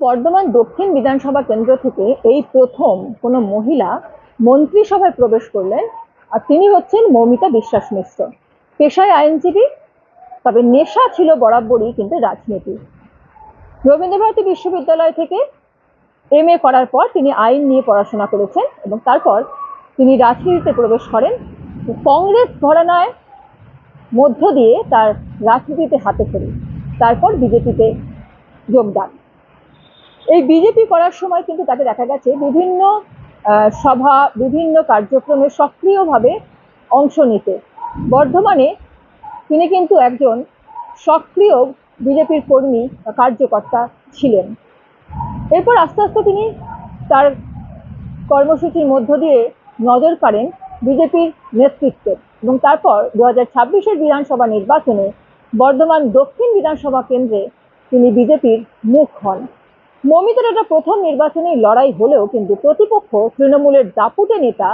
বর্ধমান দক্ষিণ বিধানসভা কেন্দ্র থেকে এই প্রথম কোনো মহিলা মন্ত্রিসভায় প্রবেশ করলেন। আর তিনি হচ্ছেন মৌমিতা বিশ্বাস মিশ্র। পেশায় আইনজীবী, তবে নেশা ছিল বরাবরই কিন্তু রাজনীতি। রবীন্দ্রভারতী বিশ্ববিদ্যালয় থেকে MA করার পর তিনি আইন নিয়ে পড়াশোনা করেছেন এবং তারপর তিনি রাজনীতিতে প্রবেশ করেন। কংগ্রেস ঘরানায় মধ্য দিয়ে তার রাজনীতিতে হাতে খড়ি, তারপর বিজেপিতে যোগদান। এই বিজেপি করার সময় কিন্তু তাকে দেখা গেছে বিভিন্ন সভা, বিভিন্ন কার্যক্রমে সক্রিয়ভাবে অংশ নিতে। বর্ধমানে তিনি কিন্তু একজন সক্রিয় বিজেপির কর্মী বা কার্যকর্তা ছিলেন। এরপর আস্তে আস্তে তিনি তার কর্মসূচির মধ্য দিয়ে নজর কাড়েন বিজেপির নেতৃত্বে এবং তারপর 2026-এর বিধানসভা নির্বাচনে বর্ধমান দক্ষিণ বিধানসভা কেন্দ্রে তিনি বিজেপির মুখ হন। মৌমিতার এটা প্রথম নির্বাচনী লড়াই হলেও কিন্তু প্রতিপক্ষ তৃণমূলের দাপুটে নেতা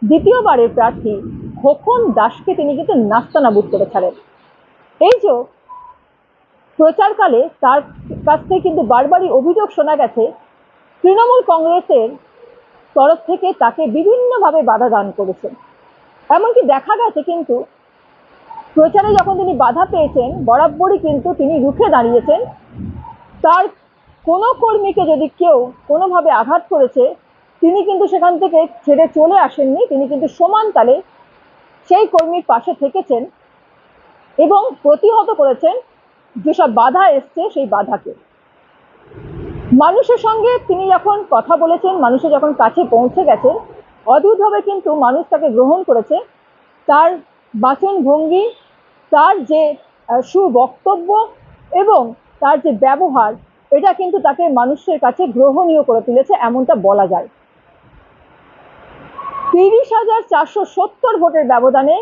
দ্বিতীয়বারের প্রার্থী খোকন দাসকে তিনি কিন্তু নাস্তানাবুদ করে ছাড়েন। এই যে প্রচারকালে তার কাছ থেকে কিন্তু বারবারই অভিযোগ শোনা গেছে তৃণমূল কংগ্রেসের তরফ থেকে তাকে বিভিন্নভাবে বাধা দান করেছেন। এমনকি দেখা গেছে কিন্তু প্রচারে যখন তিনি বাধা পেয়েছেন বরাবরই কিন্তু তিনি রুখে দাঁড়িয়েছেন। তার কোনো কর্মীকে যদি কেউ কোনোভাবে আঘাত করেছে তিনি কিন্তু সেখান থেকে ছেড়ে চলে আসেননি, তিনি কিন্তু সমান তালে সেই কর্মীর পাশে থেকেছেন এবং প্রতিহত করেছেন যেসব বাধা এসছে সেই বাধাকে। মানুষের সঙ্গে তিনি যখন কথা বলেছেন, মানুষের যখন কাছে পৌঁছে গেছেন, অদ্ভুতভাবে কিন্তু মানুষ তাকে গ্রহণ করেছে। তার বাচন ভঙ্গি, তার যে সুবক্তব্য এবং তার যে ব্যবহার, এটা কিন্তু তাকে মানুষের কাছে গ্রহণীয় করে তুলেছে, এমনটা বলা যায়। 30,470 ভোটের ব্যবধানে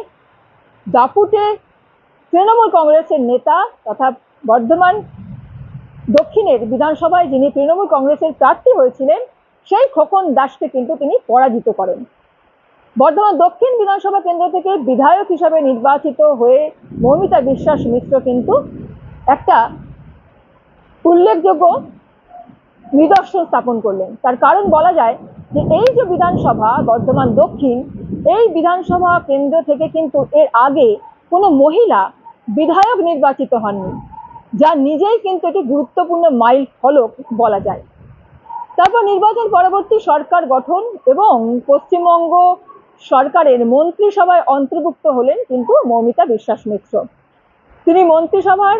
দাপুটে তৃণমূল কংগ্রেসের নেতা তথা বর্ধমান দক্ষিণের বিধানসভায় যিনি তৃণমূল কংগ্রেসের প্রার্থী হয়েছিলেন সেই খোকন দাসকে কিন্তু তিনি পরাজিত করেন। বর্ধমান দক্ষিণ বিধানসভা কেন্দ্র থেকে বিধায়ক হিসাবে নির্বাচিত হয়ে মৌমিতা বিশ্বাস মিশ্র কিন্তু একটা উল্লেখযোগ্য নিদর্শন স্থাপন করলেন। তার কারণ বলা যায় যে এই যে বিধানসভা বর্ধমান দক্ষিণ, এই বিধানসভা কেন্দ্র থেকে কিন্তু এর আগে কোনো মহিলা বিধায়ক নির্বাচিত হননি, যা নিজেই কিন্তু একটি গুরুত্বপূর্ণ মাইল ফলক বলা যায়। তারপর নির্বাচন পরবর্তী সরকার গঠন এবং পশ্চিমবঙ্গ সরকারের মন্ত্রিসভায় অন্তর্ভুক্ত হলেন কিন্তু মৌমিতা বিশ্বাস মিশ্র। তিনি মন্ত্রিসভার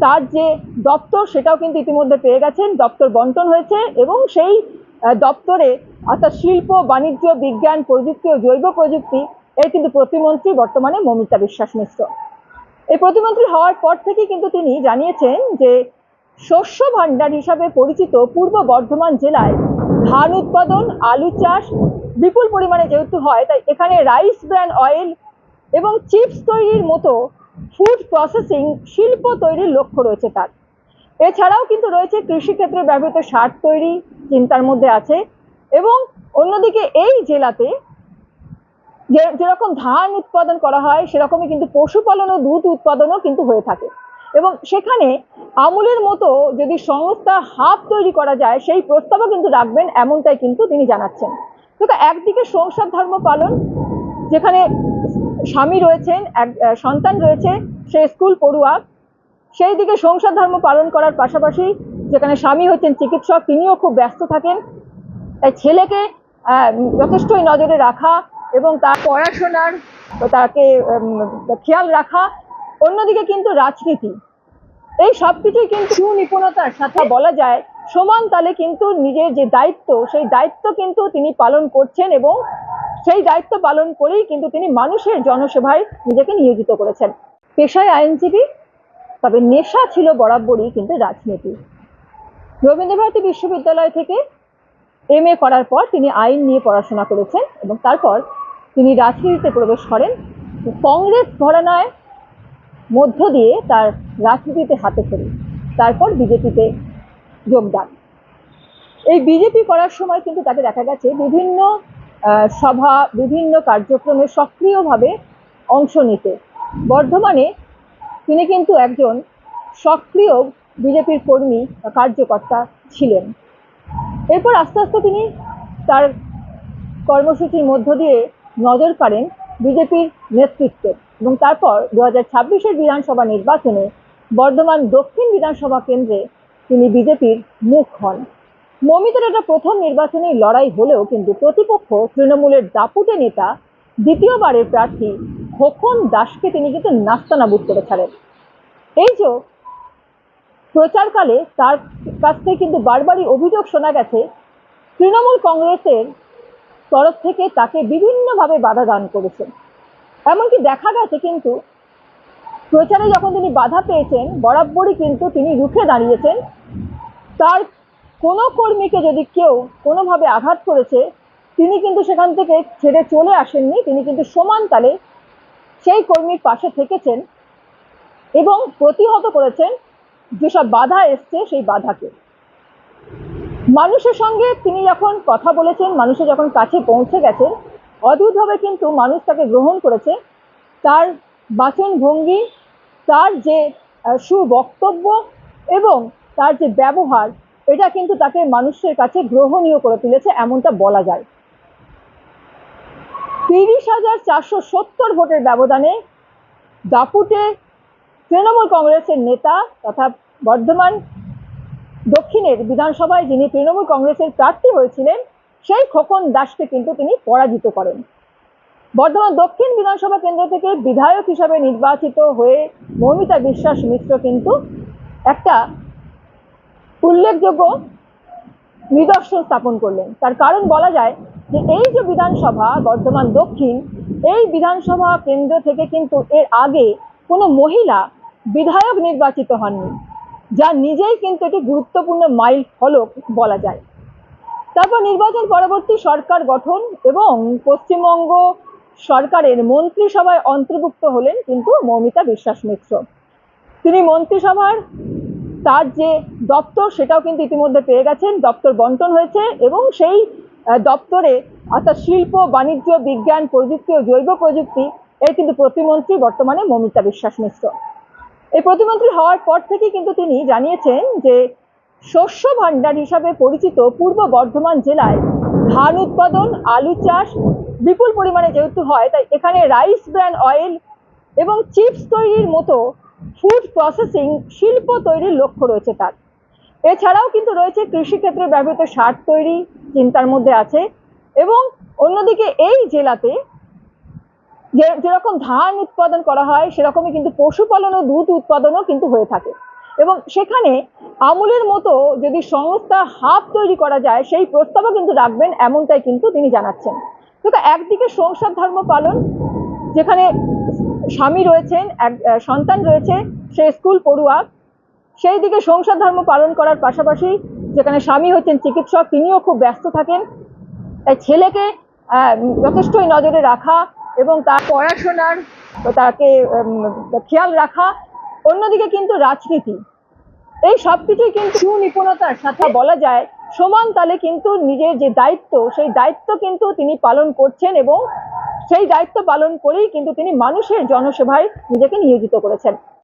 তার যে দপ্তর সেটাও কিন্তু ইতিমধ্যে পেয়ে গেছেন, দপ্তর বন্টন হয়েছে এবং সেই দপ্তরে অর্থাৎ শিল্প, বাণিজ্য, বিজ্ঞান, প্রযুক্তি ও জৈব প্রযুক্তি এর কিন্তু প্রতিমন্ত্রী বর্তমানে মৌমিতা বিশ্বাস মিশ্র। এই প্রতিমন্ত্রী হওয়ার পর থেকে কিন্তু তিনি জানিয়েছেন যে শস্য ভাণ্ডার হিসাবে পরিচিত পূর্ব বর্ধমান জেলায় ধান উৎপাদন, আলু চাষ বিপুল পরিমাণে যেহেতু হয়, তাই এখানে রাইস ব্র্যান অয়েল এবং চিপস তৈরির মতো ফুড প্রসেসিং শিল্প তৈরির লক্ষ্য রয়েছে তার। এছাড়াও কিন্তু রয়েছে কৃষিক্ষেত্রে ব্যবহৃত সার তৈরি চিন্তার মধ্যে আছে এবং অন্যদিকে এই জেলাতে যেরকম ধান উৎপাদন করা হয় সেরকমই কিন্তু পশুপালন ও দুধ উৎপাদনও কিন্তু হয়ে থাকে এবং সেখানে আমুলের মতো যদি সংস্থা হাব তৈরি করা যায় সেই প্রস্তাবও কিন্তু রাখবেন, এমনটাই কিন্তু তিনি জানাচ্ছেন। তো একদিকে সংসার ধর্ম পালন, যেখানে স্বামী রয়েছেন, এক সন্তান রয়েছে, সে স্কুল পড়ুয়া, সেই দিকে সংসার ধর্ম পালন করার পাশাপাশি যেখানে স্বামী হচ্ছেন চিকিৎসক, তিনিও খুব ব্যস্ত থাকেন, তাই ছেলেকে যথেষ্টই নজরে রাখা এবং তার পড়াশোনার তাকে খেয়াল রাখা। অন্যদিকে কিন্তু রাজনীতি, এই সব কিছুই কিন্তু সুনিপুণতার সাথে বলা যায় সমান তালে কিন্তু নিজের যে দায়িত্ব সেই দায়িত্ব কিন্তু তিনি পালন করছেন এবং সেই দায়িত্ব পালন করেই কিন্তু তিনি মানুষের জনসেবায় নিজেকে নিয়োজিত করেছেন। পেশায় আইনজীবী, তবে নেশা ছিল বরাবরই কিন্তু রাজনীতি। রবীন্দ্রভারতী বিশ্ববিদ্যালয় থেকে MA করার পর তিনি আইন নিয়ে পড়াশোনা করেছেন এবং তারপর তিনি রাজনীতিতে প্রবেশ করেন। কংগ্রেস ঘরানায় মধ্য দিয়ে তার রাজনীতিতে হাতে খড়ি, তারপর বিজেপিতে যোগদান। এই বিজেপি করার সময় কিন্তু তাকে দেখা গেছে বিভিন্ন সভা, বিভিন্ন কার্যক্রমে সক্রিয়ভাবে অংশ নিতে। বর্ধমানে তিনি কিন্তু একজন সক্রিয় বিজেপির কর্মী বা কার্যকর্তা ছিলেন। এরপর আস্তে আস্তে তিনি তার কর্মসূচির মধ্য দিয়ে নজর কাড়েন বিজেপির নেতৃত্বের, এবং তারপর 2026-এর বিধানসভা নির্বাচনে বর্ধমান দক্ষিণ বিধানসভা কেন্দ্রে তিনি বিজেপির মুখ হন। মৌমিতার এটা প্রথম নির্বাচনী লড়াই হলেও কিন্তু প্রতিপক্ষ তৃণমূলের দাপুটে নেতা দ্বিতীয়বারের প্রার্থী খোকন দাসকে তিনি কিন্তু নাস্তানাবুদ করে ছাড়েন। এই যে প্রচারকালে তার কাছ থেকে কিন্তু বারবারই অভিযোগ শোনা গেছে তৃণমূল কংগ্রেসের তরফ থেকে তাকে বিভিন্নভাবে বাধা দান করেছেন। এমনকি দেখা গেছে কিন্তু প্রচারে যখন তিনি বাধা পেয়েছেন বরাবরই কিন্তু তিনি রুখে দাঁড়িয়েছেন। তার কোনো কর্মীকে যদি কেউ কোনোভাবে আঘাত করেছে তিনি কিন্তু সেখান থেকে ছেড়ে চলে আসেননি, তিনি কিন্তু সমান তালে সেই কর্মীর পাশে থেকেছেন এবং প্রতিহত করেছেন যেসব বাধা এসছে সেই বাধাকে। মানুষের সঙ্গে তিনি যখন কথা বলেছেন, মানুষের যখন কাছে পৌঁছে গেছেন, অদ্ভুতভাবে কিন্তু মানুষ তাকে গ্রহণ করেছে। তার বাচন ভঙ্গি, তার যে সুবক্তব্য এবং তার যে ব্যবহার, এটা কিন্তু তাকে মানুষের কাছে গ্রহণীয় করে তুলেছে, এমনটা বলা যায়। 30,470 ভোটের ব্যবধানে দাপুটে তৃণমূল কংগ্রেসের নেতা তথা বর্ধমান দক্ষিণের বিধানসভায় যিনি তৃণমূল কংগ্রেসের প্রার্থী হয়েছিলেন সেই খোকন দাসকে কিন্তু তিনি পরাজিত করেন। বর্ধমান দক্ষিণ বিধানসভা কেন্দ্র থেকে বিধায়ক হিসাবে নির্বাচিত হয়ে মৌমিতা বিশ্বাস মিশ্র কিন্তু একটা উল্লেখযোগ্য নিদর্শন স্থাপন করলেন। তার কারণ বলা যায় যে এই যে বিধানসভা বর্ধমান দক্ষিণ, এই বিধানসভা কেন্দ্র থেকে কিন্তু এর আগে কোনো মহিলা বিধায়ক নির্বাচিত হননি, যা নিজেই কিন্তু একটি গুরুত্বপূর্ণ মাইল ফলক বলা যায়। তারপর নির্বাচন পরবর্তী সরকার গঠন এবং পশ্চিমবঙ্গ সরকারের মন্ত্রিসভায় অন্তর্ভুক্ত হলেন কিন্তু মৌমিতা বিশ্বাস মিশ্র। তিনি মন্ত্রিসভার তার যে দপ্তর সেটাও কিন্তু ইতিমধ্যে পেয়ে গেছেন, দপ্তর বন্টন হয়েছে এবং সেই দপ্তরে অর্থাৎ শিল্প, বাণিজ্য, বিজ্ঞান, প্রযুক্তি ও জৈব প্রযুক্তি এর কিন্তু প্রতিমন্ত্রী বর্তমানে মৌমিতা বিশ্বাস মিশ্র। এই প্রতিমন্ত্রী হওয়ার পর থেকে কিন্তু তিনি জানিয়েছেন যে শস্য ভাণ্ডার হিসাবে পরিচিত পূর্ব বর্ধমান জেলায় ধান উৎপাদন, আলু চাষ বিপুল পরিমাণে যেহেতু হয়, তাই এখানে রাইস ব্র্যান অয়েল এবং চিপস তৈরির মতো ফুড প্রসেসিং শিল্প তৈরির লক্ষ্য রয়েছে তার। এছাড়াও কিন্তু রয়েছে কৃষিক্ষেত্রে ব্যবহৃত সার তৈরি চিন্তার মধ্যে আছে, এবং অন্যদিকে এই জেলাতে যেরকম ধান উৎপাদন করা হয় সেরকমই কিন্তু পশুপালন ও দুধ উৎপাদনও কিন্তু হয়ে থাকে, এবং সেখানে আমুলের মতো যদি সংস্থা হাব তৈরি করা যায় সেই প্রস্তাবও কিন্তু রাখবেন, এমনটাই কিন্তু তিনি জানাচ্ছেন। তো একদিকে সংসার ধর্ম পালন, যেখানে স্বামী রয়েছেন, এক সন্তান রয়েছে, সে স্কুল পড়ুয়া, সেই দিকে সংসার ধর্ম পালন করার পাশাপাশি যেখানে স্বামী হচ্ছেন চিকিৎসক, তিনিও খুব ব্যস্ত থাকেন, তাই ছেলেকে যথেষ্টই নজরে রাখা এবং তার পড়াশোনার তাকে খেয়াল রাখা, অন্যদিকে কিন্তু রাজনীতি, এই সব কিছুই কিন্তু সুনিপুণতার সাথে বলা যায় সমান তালে কিন্তু নিজের যে দায়িত্ব সেই দায়িত্ব কিন্তু তিনি পালন করছেন, এবং সেই দায়িত্ব পালন করেই কিন্তু তিনি মানুষের জনসেবায় নিজেকে নিয়োজিত করেছেন।